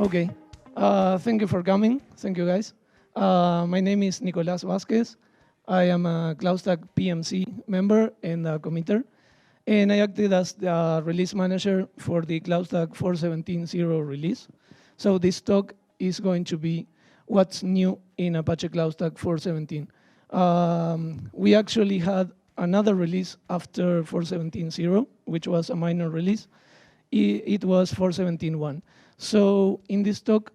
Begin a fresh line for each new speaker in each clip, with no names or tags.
Okay. Thank you for coming. Thank you, guys. My name is Nicolas Vazquez. I am a CloudStack PMC member and a committer. And I acted as the release manager for the CloudStack 4.17.0 release. So this talk is going to be what's new in Apache CloudStack 4.17. We actually had another release after 4.17.0, which was a minor release. It was 4.17.1. So in this talk,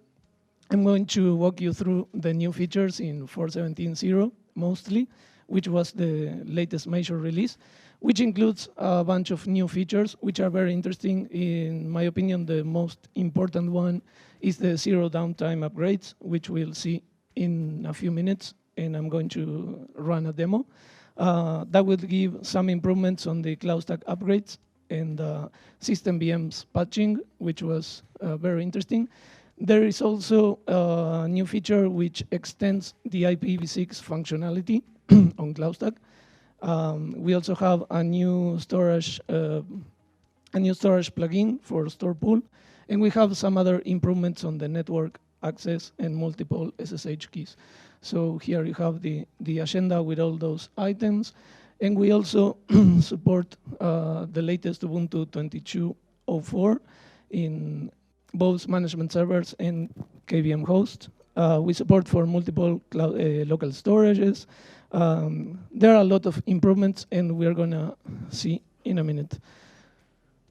I'm going to walk you through the new features in 4.17.0 mostly, which was the latest major release, which includes a bunch of new features, which are very interesting. In my opinion, the most important one is the zero downtime upgrades, which we'll see in a few minutes, and I'm going to run a demo. That will give some improvements on the CloudStack upgrades and system VMs patching, which was very interesting. There is also a new feature which extends the IPv6 functionality on CloudStack. We also have a new storage plugin for Storpool, and we have some other improvements on the network access and multiple SSH keys. So here you have the agenda with all those items. And we also support the latest Ubuntu 22.04 in both management servers and KVM hosts. We support for multiple local storages. There are a lot of improvements, and we're going to see in a minute.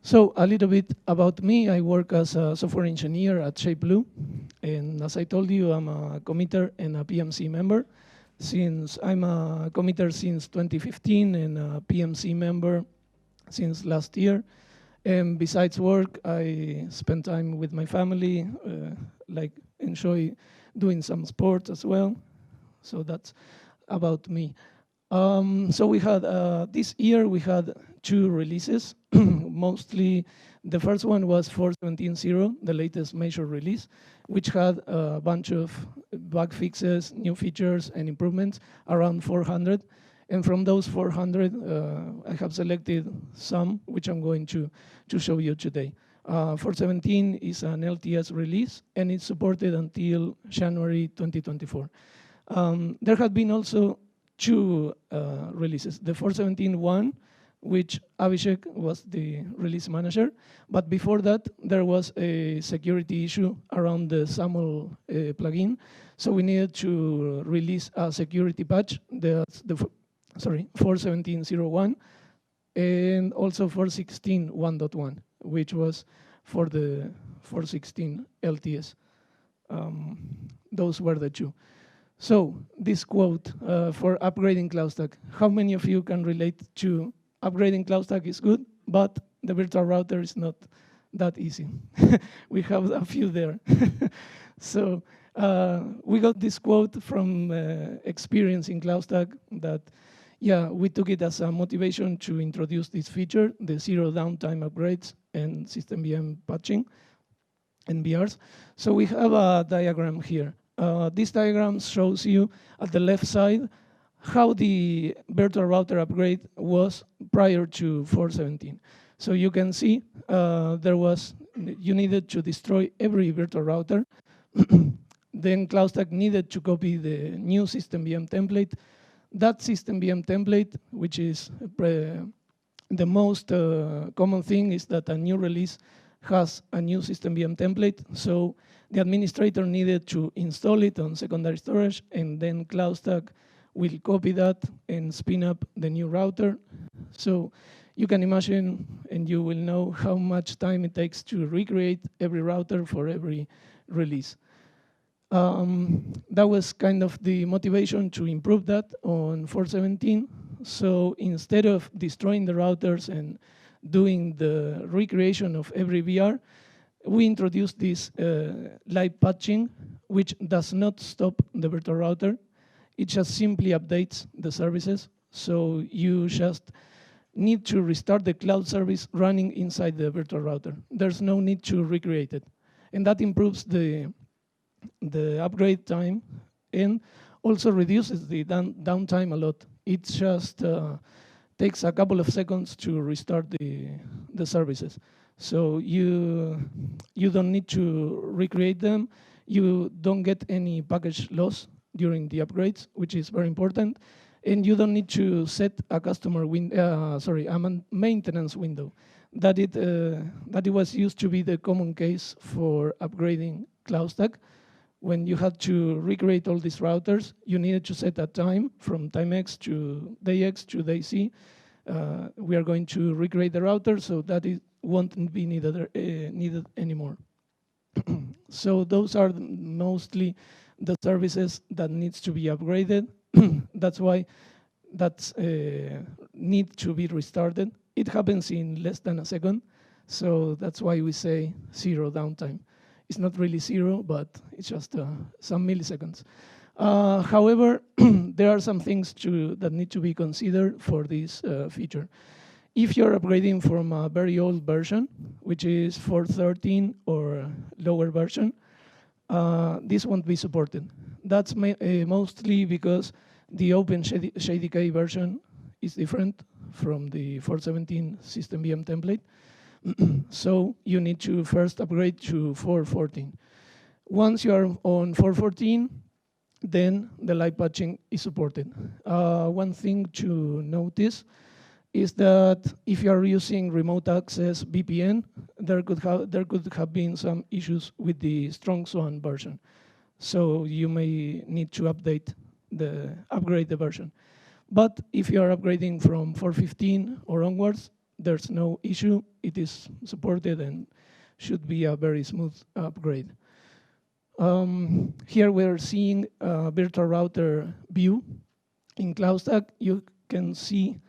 So a little bit about me. I work as a software engineer at ShapeBlue. And as I told you, I'm a committer and a PMC member. Since I'm a committer since 2015 and a PMC member since last year. And besides work, I spend time with my family, like enjoy doing some sports as well. So that's about me. So we had, this year we had 2 releases. Mostly, the first one was 4.17.0, the latest major release, which had a bunch of bug fixes, new features, and improvements, around 400. And from those 400, I have selected some, which I'm going to show you today. 4.17 is an LTS release, and it's supported until January 2024. There have been also 2 releases. The 4.17.1, which Abhishek was the release manager. But before that, there was a security issue around the SAML plugin. So we needed to release a security patch, that's the 4.17.01, and also 4.16.1.1, which was for the 4.16 LTS. Those were the 2. So this quote for upgrading CloudStack. How many of you can relate to upgrading CloudStack is good, but the virtual router is not that easy? We have a few there. So we got this quote from experience in CloudStack that, yeah, we took it as a motivation to introduce this feature, the zero downtime upgrades and system VM patching and VRs. So we have a diagram here. This diagram shows you at the left side how the virtual router upgrade was prior to 4.17. So you can see you needed to destroy every virtual router. Then CloudStack needed to copy the new system VM template. That system VM template, which is the most common thing, is that a new release has a new system VM template. So the administrator needed to install it on secondary storage, and then CloudStack will copy that and spin up the new router. So you can imagine, and you will know how much time it takes to recreate every router for every release. That was kind of the motivation to improve that on 4.17. So instead of destroying the routers and doing the recreation of every VR, we introduced this live patching, which does not stop the virtual router. It just simply updates the services. So you just need to restart the cloud service running inside the virtual router. There's no need to recreate it. And that improves the upgrade time and also reduces the downtime a lot. It just takes a couple of seconds to restart the services. So you don't need to recreate them. You don't get any package loss during the upgrades, which is very important. And you don't need to set a maintenance window. That it was used to be the common case for upgrading CloudStack. When you had to recreate all these routers, you needed to set a time from time X to day X to day C. We are going to recreate the router, so that it won't be needed anymore. So those are mostly the services that needs to be upgraded. That's why that's need to be restarted. It happens in less than a second, so that's why we say 0 downtime. It's not really 0, but it's just some milliseconds. However, there are some things that need to be considered for this feature. If you're upgrading from a very old version, which is 4.13 or lower version, this won't be supported. That's mostly because the OpenJDK version is different from the 4.17 system VM template. So you need to first upgrade to 4.14. Once you are on 4.14, then the live patching is supported. One thing to notice is that if you are using remote access VPN, there could have been some issues with the Strong Swan version. So you may need to upgrade the version. But if you are upgrading from 4.15 or onwards, there's no issue. It is supported and should be a very smooth upgrade. Here we're seeing a virtual router view in CloudStack. You can see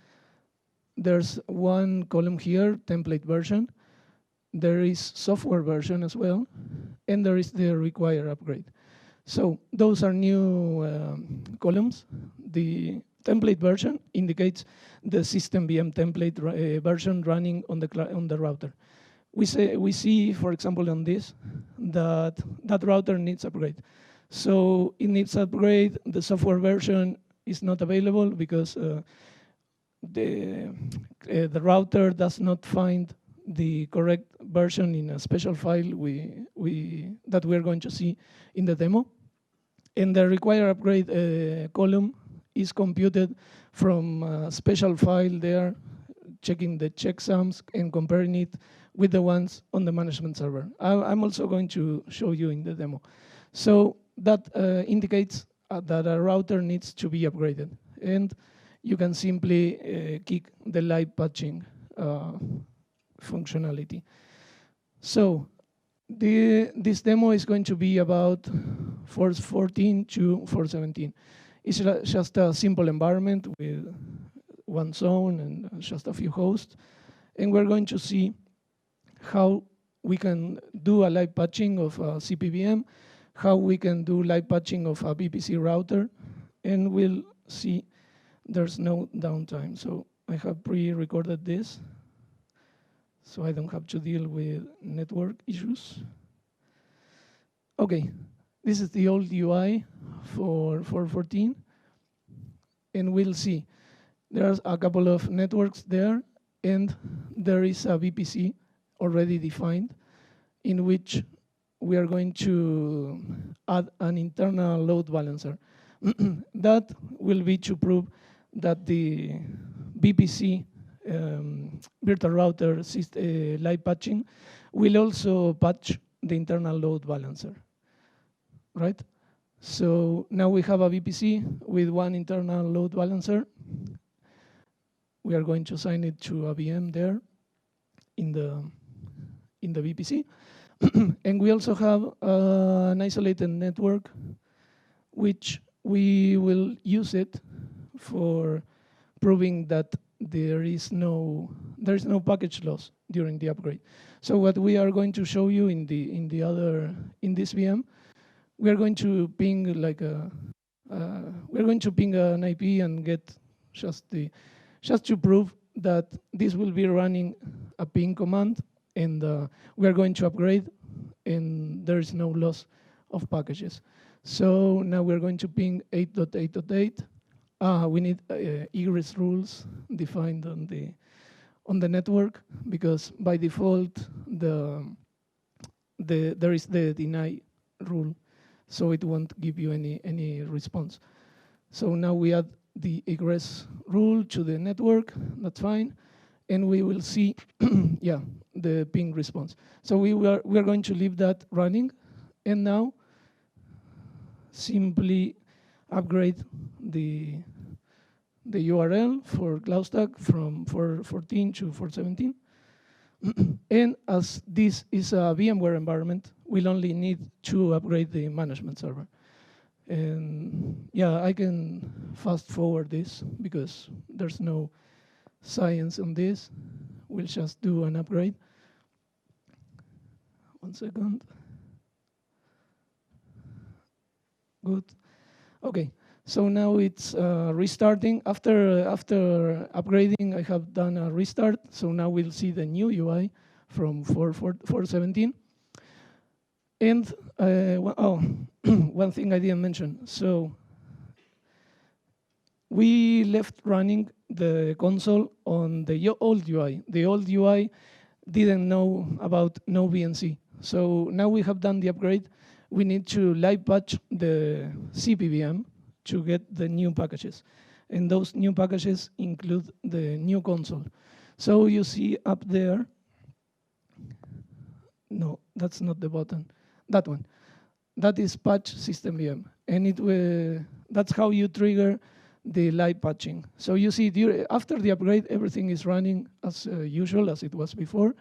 there's one column here, template version. There is software version as well, and there is the required upgrade. So those are new columns. The template version indicates the system VM template version running on the router. We see, for example, on this, that router needs upgrade. So it needs upgrade. The software version is not available because the router does not find the correct version in a special file that we're going to see in the demo. And the required upgrade column is computed from a special file there, checking the checksums and comparing it with the ones on the management server. I'm also going to show you in the demo. So that indicates that a router needs to be upgraded. And you can simply kick the live patching functionality. So this demo is going to be about 4.14 to 4.17. It's just a simple environment with one zone and just a few hosts. And we're going to see how we can do a live patching of a CPVM, how we can do live patching of a VPC router, and we'll see there's no downtime. So I have pre-recorded this, so I don't have to deal with network issues. Okay, this is the old UI for 4.14, and we'll see. There's a couple of networks there, and there is a VPC already defined in which we are going to add an internal load balancer. That will be to prove that the VPC virtual router live patching will also patch the internal load balancer, right? So now we have a VPC with one internal load balancer. We are going to assign it to a VM there in the VPC. And we also have an isolated network, which we will use it for proving that there is no package loss during the upgrade. So what we are going to show you in this VM, we are going to ping an IP and get just to prove that this will be running a ping command, and we are going to upgrade, and there is no loss of packages. So now we're going to ping 8.8.8. We need egress rules defined on on the network, because by default there is the deny rule, so it won't give you any response. So now we add the egress rule to the network. That's fine, and we will see yeah, the ping response. So we are going to leave that running, and now simply upgrade the URL for CloudStack from 4.14 to 4.17. And as this is a VMware environment, we'll only need to upgrade the management server. And yeah, I can fast forward this because there's no science on this. We'll just do an upgrade. 1 second. Good. Okay. So now it's restarting. After upgrading, I have done a restart. So now we'll see the new UI from 4.17. And one thing I didn't mention. So we left running the console on the old UI. The old UI didn't know about no VNC. So now we have done the upgrade. We need to live patch the CPVM to get the new packages. And those new packages include the new console. So you see up there, no, that's not the button, that one. That is patch system VM. And that's how you trigger the live patching. So you see, after the upgrade, everything is running as usual, as it was before.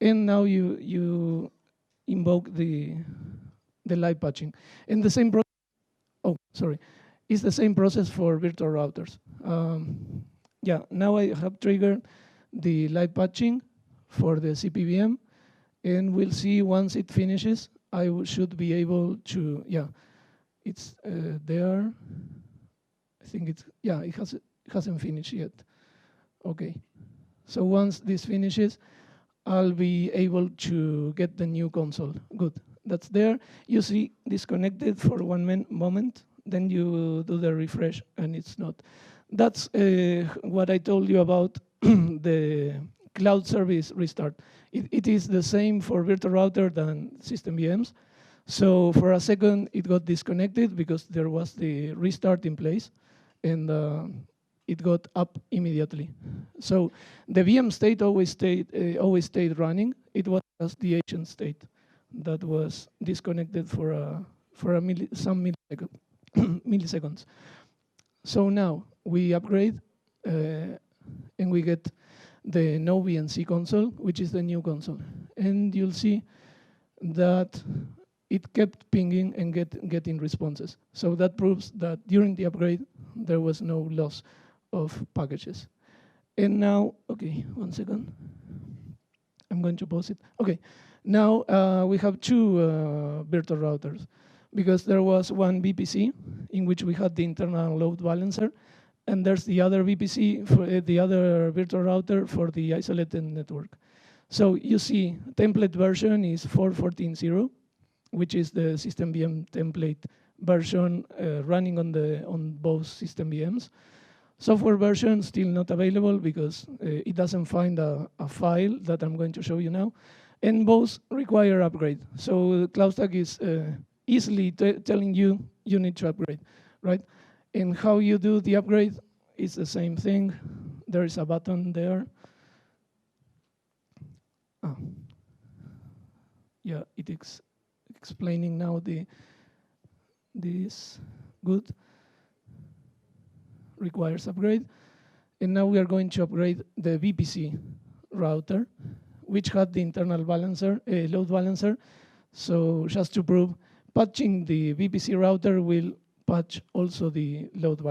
And now you invoke the live patching. And the same process, it's the same process for virtual routers. Yeah, now I have triggered the live patching for the CPVM, and we'll see once it finishes, I should be able to, yeah, it's there. I think it's, yeah, it hasn't finished yet. Okay, so once this finishes, I'll be able to get the new console. Good, that's there. You see disconnected for one moment, then you do the refresh and it's not. That's what I told you about the cloud service restart. It is the same for virtual router than system VMs. So for a second, it got disconnected because there was the restart in place, and it got up immediately. So the VM state always stayed running. It was just the agent state that was disconnected for some milliseconds. So now we upgrade and we get the no VNC console, which is the new console. And you'll see that it kept pinging and getting responses. So that proves that during the upgrade, there was no loss of packages. And now, okay, 1 second. I'm going to pause it. Okay, now we have two virtual routers, because there was one VPC in which we had the internal load balancer, and there's the other VPC for the other virtual router for the isolated network. So you see, template version is 4.14.0, which is the system VM template version running on both system VMs. Software version still not available because it doesn't find a file that I'm going to show you now, and both require upgrade. So CloudStack is easily telling you need to upgrade, right? And how you do the upgrade is the same thing. There is a button there. Yeah, it is explaining now this good requires upgrade. And now we are going to upgrade the VPC router, which had the internal balancer, load balancer. So just to prove, patching the VPC router will patch also the load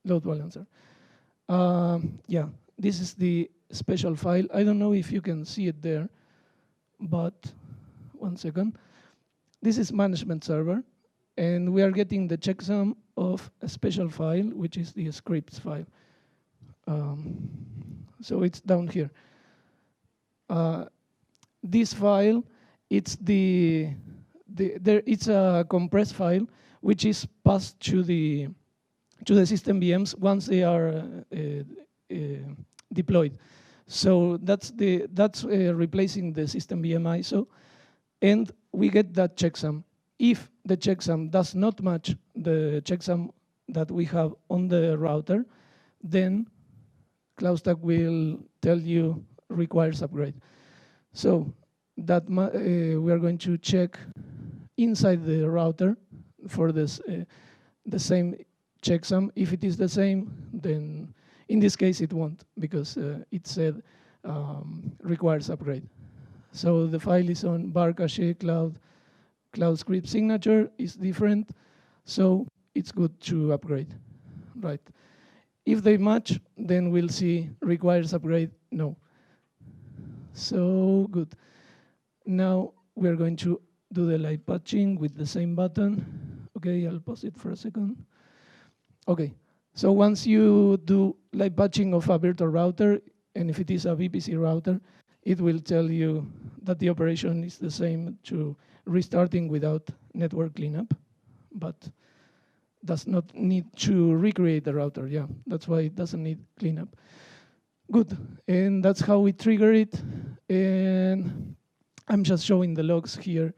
balancer. Yeah, this is the special file. I don't know if you can see it there, but 1 second. This is management server, and we are getting the checksum of a special file, which is the scripts file. So it's down here. This file, it's it's a compressed file which is passed to the system VMs once they are deployed. So that's replacing the system VM ISO, and we get that checksum. If the checksum does not match the checksum that we have on the router, then CloudStack will tell you requires upgrade. So that we are going to check inside the router for this the same checksum. If it is the same, then in this case it won't, because it said requires upgrade. So the file is on bar cache cloud script signature is different, so it's good to upgrade, right? If they match, then we'll see requires upgrade, no. So good. Now we're going to do the live patching with the same button. Okay, I'll pause it for a second. Okay, so once you do live patching of a virtual router, and if it is a VPC router, it will tell you that the operation is the same to restarting without network cleanup, but does not need to recreate the router. Yeah, that's why it doesn't need cleanup. Good, and that's how we trigger it. And I'm just showing the logs here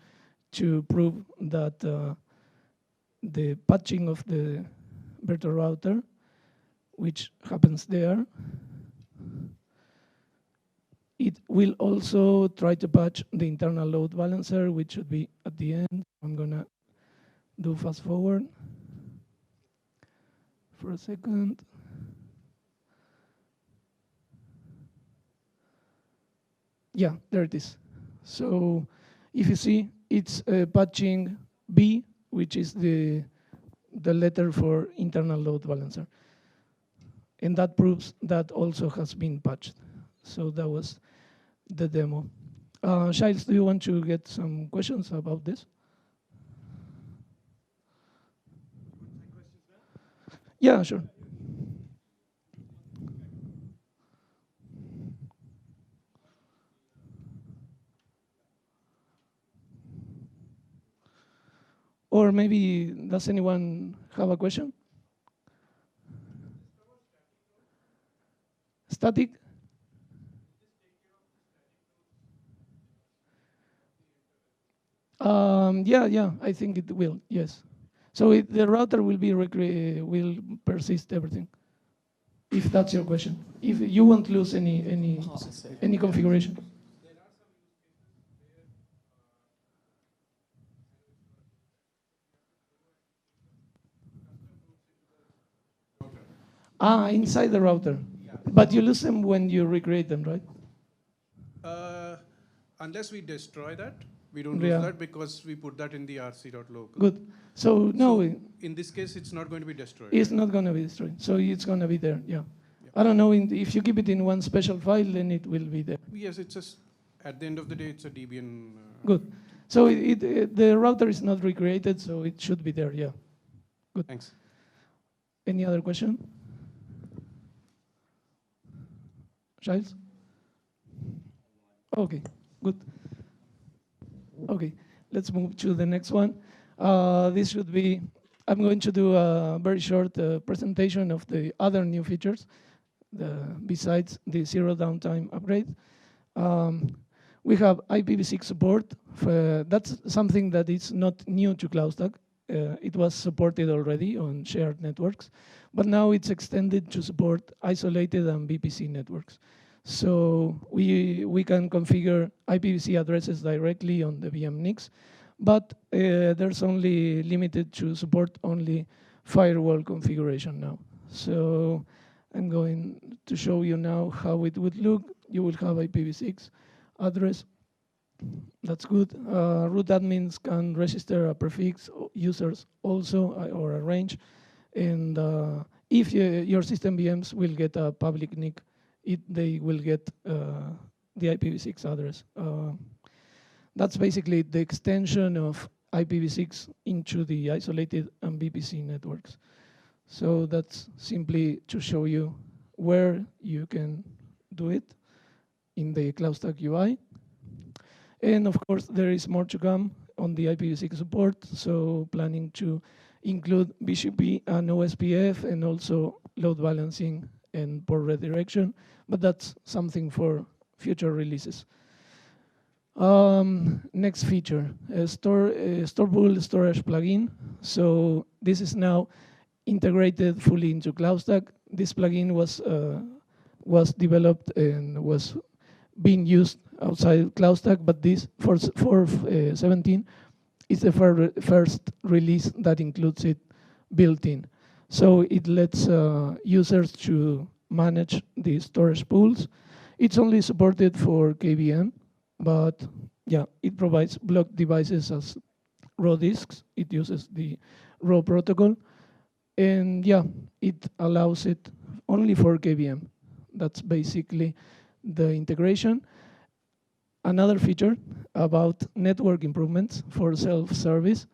to prove that the patching of the virtual router, which happens there, it will also try to patch the internal load balancer, which should be at the end. I'm gonna do fast forward for a second. Yeah, there it is. So if you see, it's patching B, which is the letter for internal load balancer. And that proves that also has been patched. So that was the demo. Giles, do you want to get some questions about this? Yeah, sure. Or maybe, does anyone have a question? Static? Yeah, I think it will, yes. So the router will be will persist everything, if that's your question. If you won't lose any configuration. Inside the router. But you lose them when you recreate them, right?
Unless we destroy that, we don't lose that because we put that in the rc.local.
Good. So no.
So in this case, it's not going to be destroyed.
It's not going to be destroyed. So it's going to be there, yeah. I don't know, if you keep it in one special file, then it will be there.
Yes, it's just, at the end of the day, it's a Debian.
Good. So the router is not recreated, so it should be there, yeah. Good.
Thanks.
Any other question? Giles? Okay, good. Okay, let's move to the next one. This should be, I'm going to do a very short presentation of the other new features besides the zero downtime upgrade. We have IPv6 support. That's something that is not new to CloudStack. It was supported already on shared networks, but now it's extended to support isolated and VPC networks. So we can configure IPv6 addresses directly on the VM NICs, but there's only limited to support only firewall configuration now. So I'm going to show you now how it would look. You will have IPv6 address. That's good. Root admins can register a prefix, users also, or a range. And if your system VMs will get a public NIC, they will get the IPv6 address. That's basically the extension of IPv6 into the isolated and VPC networks. So that's simply to show you where you can do it in the CloudStack UI. And of course, there is more to come on the IPv6 support. So planning to include BGP and OSPF and also load balancing and port redirection, but that's something for future releases. Next feature, Storpool storage plugin. So this is now integrated fully into CloudStack. This plugin was developed and was being used outside CloudStack, but this for 17 is the first release that includes it built in. So it lets users to manage the storage pools. It's only supported for KVM, but yeah, it provides block devices as raw disks. It uses the raw protocol. And yeah, it allows it only for KVM. That's basically the integration. Another feature about network improvements for self-service,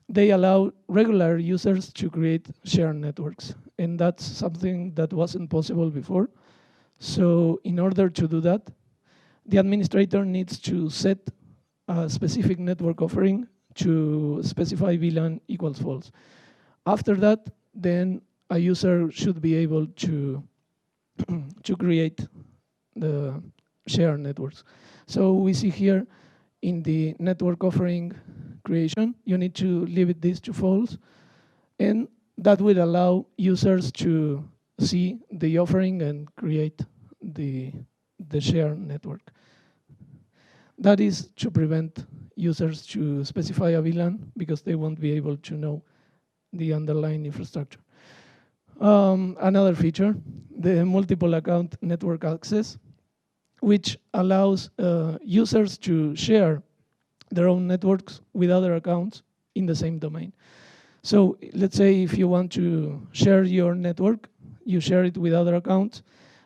they allow regular users to create shared networks. And that's something that wasn't possible before. So in order to do that, the administrator needs to set a specific network offering to specify VLAN equals false. After that, then a user should be able to create the shared networks. So we see here in the network offering creation, you need to leave this to false, and that will allow users to see the offering and create the shared network. That is to prevent users to specify a VLAN because they won't be able to know the underlying infrastructure. Another feature, the multiple account network access, which allows users to share their own networks with other accounts in the same domain. So let's say if you want to share your network, you share it with other accounts.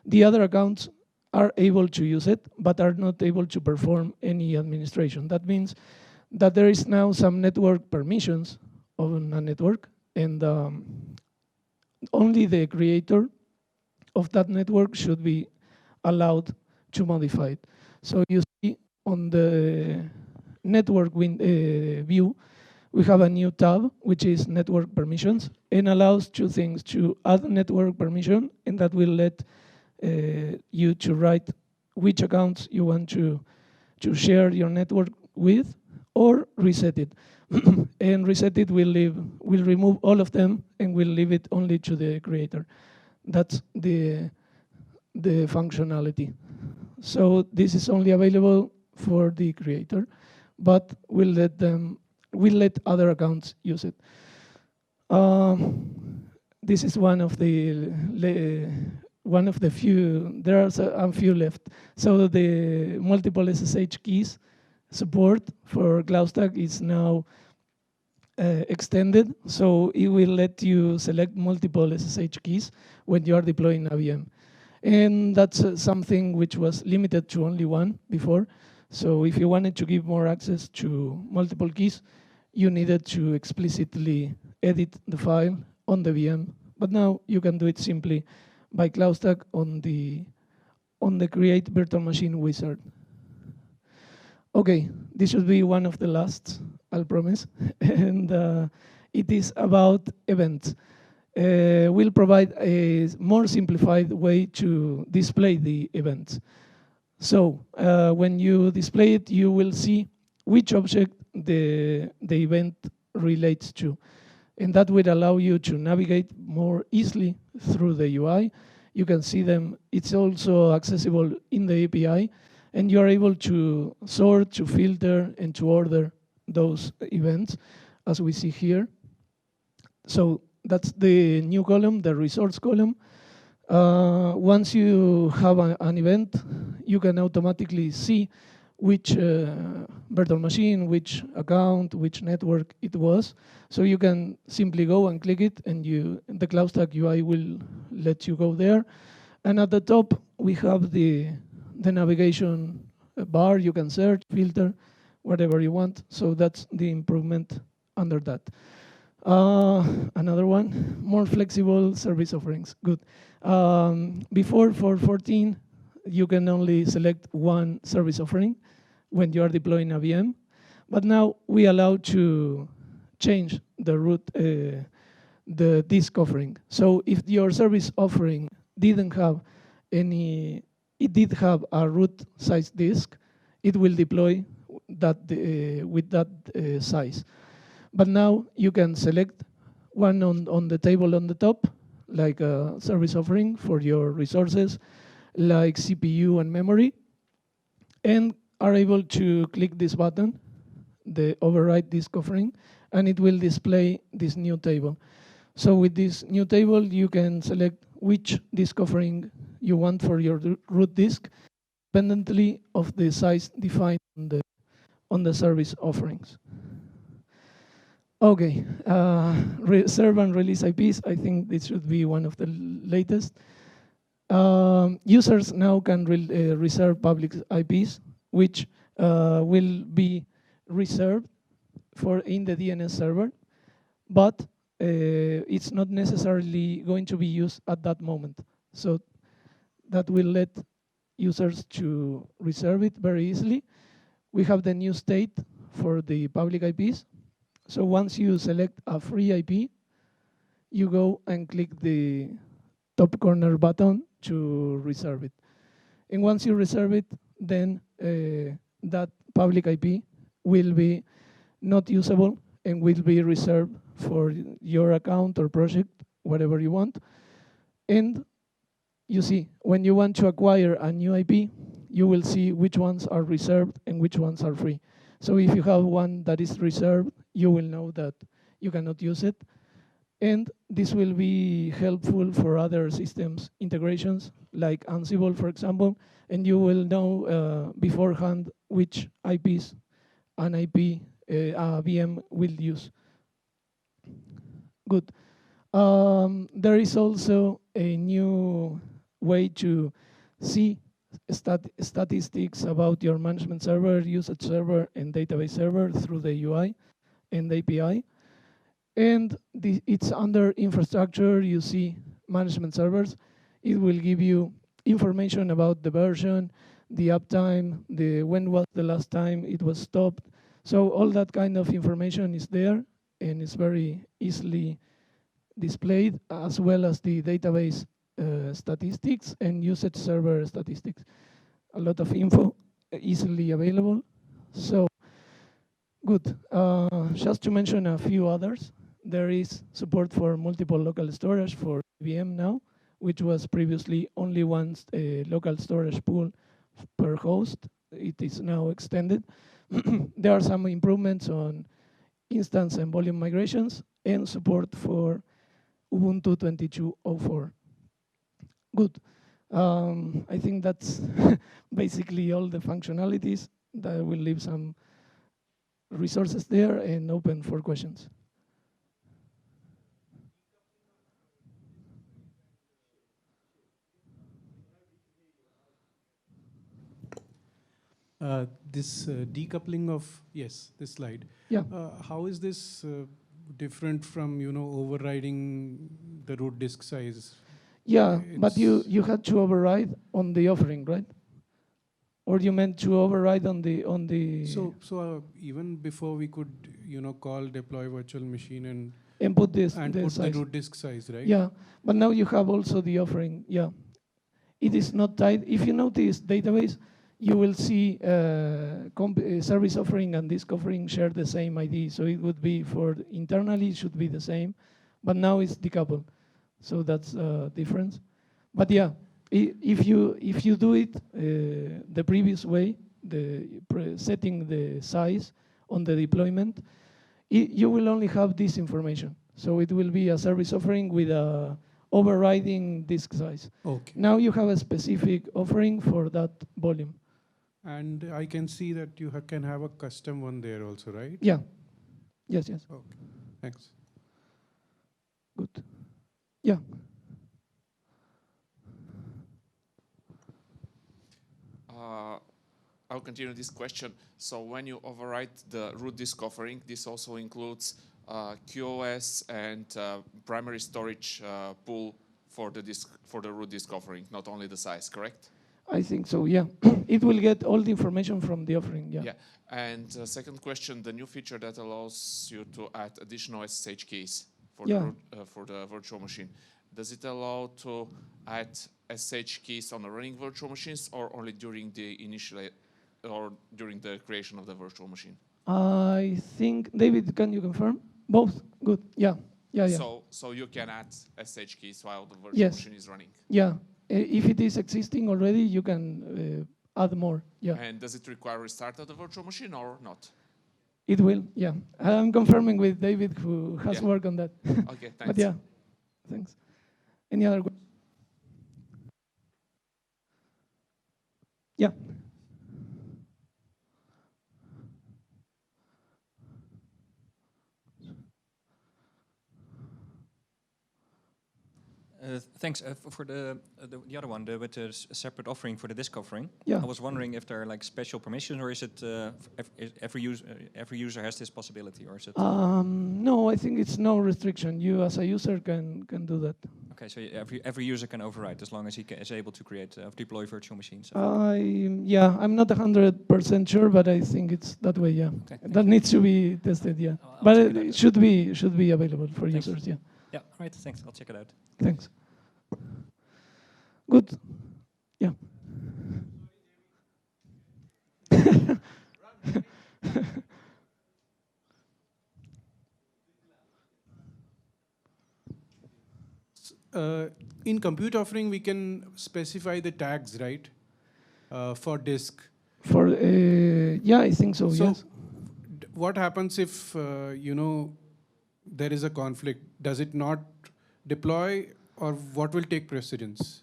The other accounts are able to use it, but are not able to perform any administration. That means that there is now some network permissions on a network, and only the creator of that network should be allowed to modify it. So you see on the network view, we have a new tab, which is network permissions, and allows two things: to add network permission, and that will let you to write which accounts you want to share your network with, or reset it. And reset it will remove all of them and will leave it only to the creator. That's the functionality. So this is only available for the creator, but we'll let other accounts use it. This is one of the few. There are a few left. So the multiple SSH keys support for CloudStack is now extended, so it will let you select multiple SSH keys when you are deploying a VM. And that's something which was limited to only one before. So if you wanted to give more access to multiple keys, you needed to explicitly edit the file on the VM. But now you can do it simply by CloudStack on the create virtual machine wizard. Okay, this should be one of the last, I'll promise. And it is about events. We'll provide a more simplified way to display the events. So when you display it, you will see which object the event relates to. And that will allow you to navigate more easily through the UI. You can see them. It's also accessible in the API. And you're able to sort, to filter, and to order those events, as we see here. So that's the new column, the resource column. Once you have an event, you can automatically see which virtual machine, which account, which network it was. So you can simply go and click it, and the CloudStack UI will let you go there. And at the top, we have the navigation bar. You can search, filter, whatever you want. So that's the improvement under that. Another one, more flexible service offerings. Good. Before, for 14, you can only select one service offering when you are deploying a VM. But now we allow to change the root, the disk offering. So if your service offering didn't have it did have a root size disk, it will deploy that with that size. But now you can select one on the table on the top, like a service offering for your resources, like CPU and memory, and are able to click this button, the override disk offering, and it will display this new table. So with this new table, you can select which disk offering you want for your root disk, independently of the size defined on the service offerings. Okay, serve and release IPs. I think this should be one of the latest. Users now can reserve public IPs, which will be reserved for in the DNS server, but it's not necessarily going to be used at that moment. So that will let users to reserve it very easily. We have the new state for the public IPs. So once you select a free IP, you go and click the top corner button to reserve it. And once you reserve it, then that public IP will be not usable and will be reserved for your account or project, whatever you want. And you see, when you want to acquire a new IP, you will see which ones are reserved and which ones are free. So if you have one that is reserved, you will know that you cannot use it. And this will be helpful for other systems integrations, like Ansible, for example, and you will know beforehand which IPs an IP VM will use. Good. There is also a new way to see statistics about your management server, usage server, and database server through the UI and API. And it's under infrastructure. You see management servers. It will give you information about the version, the uptime, when was the last time it was stopped. So all that kind of information is there, and it's very easily displayed, as well as the database statistics and usage server statistics. A lot of info easily available. So good. Just to mention a few others, there is support for multiple local storage for VM now, which was previously only one local storage pool per host. It is now extended. There are some improvements on instance and volume migrations and support for Ubuntu 22.04. Good. I think that's basically all the functionalities. That will leave some resources there and open for questions.
This decoupling of, yes, this slide.
Yeah.
How is this different from, overriding the root disk size?
Yeah, but you had to override on the offering, right? Or you meant to override on the.
So even before we could, call deploy virtual machine
and put this
and put the root disk size, right?
Yeah, but now you have also the offering. Yeah, it is not tied. If you notice database, you will see service offering and disk offering share the same ID. So it would be for internally, it should be the same, but now it's decoupled. So that's a difference. But yeah, if you do it the previous way, setting the size on the deployment, you will only have this information. So it will be a service offering with a overriding disk size.
Okay.
Now you have a specific offering for that volume.
And I can see that you can have a custom one there also, right?
Yeah. Yes.
Okay. Thanks.
Good. Yeah.
I'll continue this question. So when you override the root disk offering, this also includes QoS and primary storage pool for the root disk offering, not only the size, correct?
I think so, yeah. It will get all the information from the offering, yeah.
Yeah, and second question, the new feature that allows you to add additional SSH keys for the virtual machine. does it allow to add SSH keys on the running virtual machines, or only during the initial or during the creation of the virtual machine?
I think, David, can you confirm? Both? Good. Yeah. Yeah, yeah.
So you can add SSH keys while the virtual
Yes.
machine is running?
Yeah. If it is existing already, you can add more. Yeah.
And does it require restart of the virtual machine or not?
It will, yeah. I'm confirming with David, who has worked on that.
Okay, thanks.
But yeah, thanks. Any other questions? Yeah.
Thanks for the other one, with the separate offering for the disk offering.
Yeah.
I was wondering if there are like special permissions, or is it every user has this possibility, or is it?
No, I think it's no restriction. You as a user can do that.
Okay, so every user can override as long as he is able to create deploy virtual machines.
Yeah, I'm not 100% sure, but I think it's that way. Yeah,
okay,
that needs to be tested. Yeah, but it should be available for users. Yeah.
Yeah. Right. Thanks. I'll check it out.
Thanks. Good. Yeah.
In compute offering, we can specify the tags, right, for disk.
For yeah, I think so.
So
yes.
What happens if there is a conflict? Does it not deploy, or what will take precedence?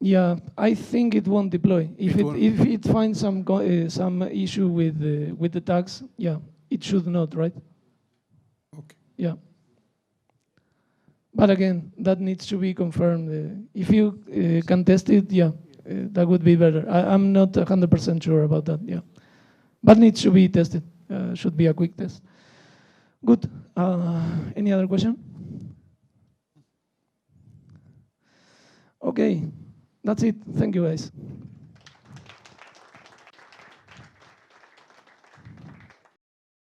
Yeah, I think it won't deploy. If it finds some issue with the tags, yeah, it should not, right?
Okay.
Yeah. But again, that needs to be confirmed. If you can test it, yeah, that would be better. I'm not 100% sure about that. Yeah, but needs to be tested. Should be a quick test. Good. Any other question? Okay, that's it. Thank you, guys.